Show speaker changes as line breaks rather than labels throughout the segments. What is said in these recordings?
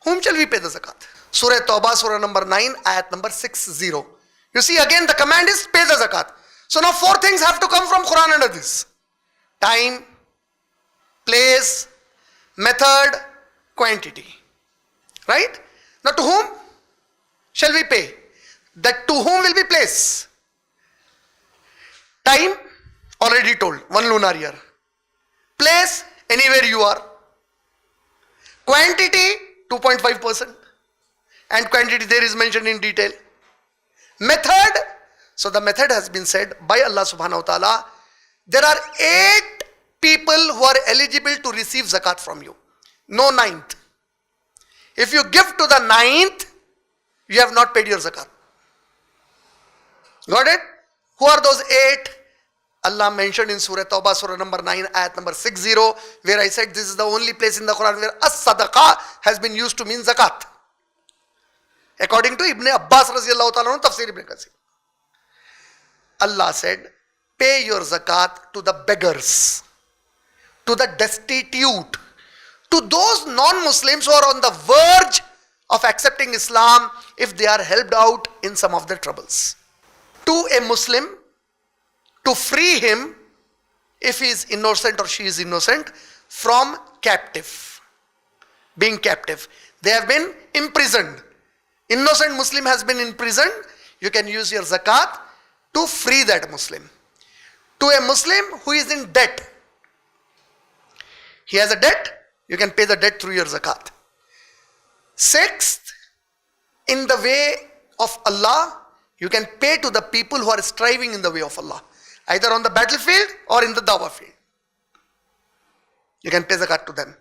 whom shall we pay the zakat? Surah Tawbah, Surah number 9, ayat number 60. You see, again the command is pay the zakat. So now 4 things have to come from Quran and Hadith. Time, place, method, quantity. Right? Now to whom shall we pay? That to whom will be place? Time, already told, 1 lunar year. Place, anywhere you are. Quantity, 2.5%. And quantity there is mentioned in detail. Method, so the method has been said by Allah subhanahu wa ta'ala. There are 8 people who are eligible to receive zakat from you. No 9th. If you give to the 9th, you have not paid your zakat. Got it? Who are those 8? Allah mentioned in Surah Tawbah, Surah number 9, ayat number 60, where I said this is the only place in the Quran where as-sadaqah has been used to mean zakat. According to Ibn Abbas radiallahu ta'ala, Tafsir Ibn Kathir. Allah said, pay your zakat to the beggars, to the destitute, to those non-Muslims who are on the verge of accepting Islam if they are helped out in some of their troubles. To a Muslim, to free him if he is innocent or she is innocent from captive, being captive. They have been imprisoned. Innocent Muslim has been imprisoned. You can use your zakat to free that Muslim. To a Muslim who is in debt, he has a debt, you can pay the debt through your zakat. 6th, in the way of Allah, you can pay to the people who are striving in the way of Allah, either on the battlefield or in the dawah field. You can pay zakat to them.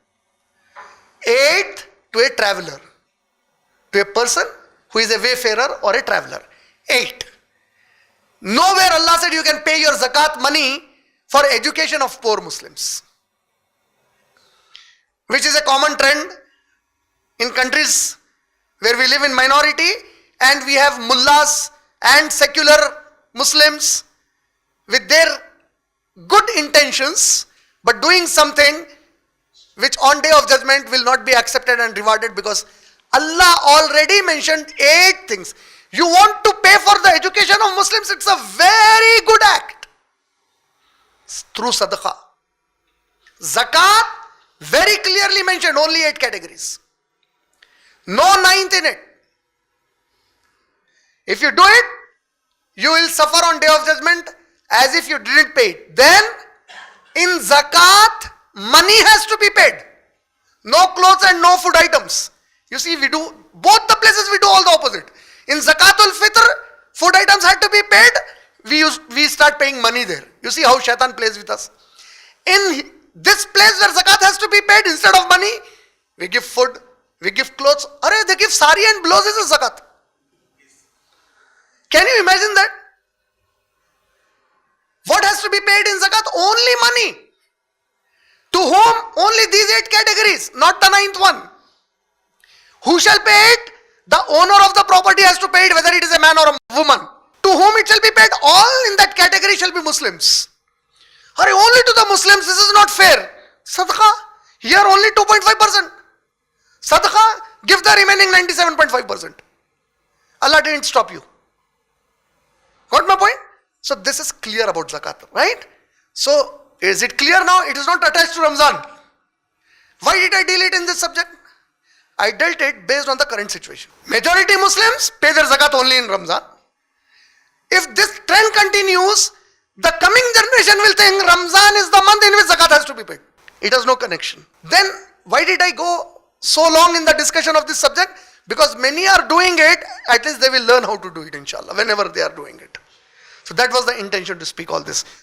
8th, to a traveler, to a person who is a wayfarer or a traveler. 8. Nowhere Allah said you can pay your zakat money for education of poor Muslims, which is a common trend in countries where we live in minority and we have mullahs and secular Muslims with their good intentions but doing something which on day of judgment will not be accepted and rewarded, because Allah already mentioned 8 things. You want to pay for the education of Muslims, it's a very good act. It's through sadaqah. Zakat, very clearly mentioned, only 8 categories. No 9th in it. If you do it, you will suffer on day of judgment as if you didn't pay it. Then, in zakat, money has to be paid. No clothes and no food items. You see, we do, both the places we do all the opposite. In Zakatul Fitr, food items had to be paid. We start paying money there. You see how shaitan plays with us. In this place where zakat has to be paid, instead of money, we give food, we give clothes. They give sari and blouses as zakat. Can you imagine that? What has to be paid in zakat? Only money. To whom? Only these 8 categories, not the 9th one. Who shall pay it? The owner of the property has to pay it, whether it is a man or a woman. To whom it shall be paid? All in that category shall be Muslims. Only to the Muslims, this is not fair. Sadaqah, here only 2.5%. Sadaqah, give the remaining 97.5%. Allah didn't stop you. Got my point? So this is clear about zakat, right? So, is it clear now? It is not attached to Ramzan. Why did I deal it in this subject? I dealt it based on the current situation. Majority Muslims pay their zakat only in Ramzan. If this trend continues, the coming generation will think Ramzan is the month in which zakat has to be paid. It has no connection. Then, why did I go so long in the discussion of this subject? Because many are doing it, at least they will learn how to do it, inshallah, whenever they are doing it. So that was the intention to speak all this.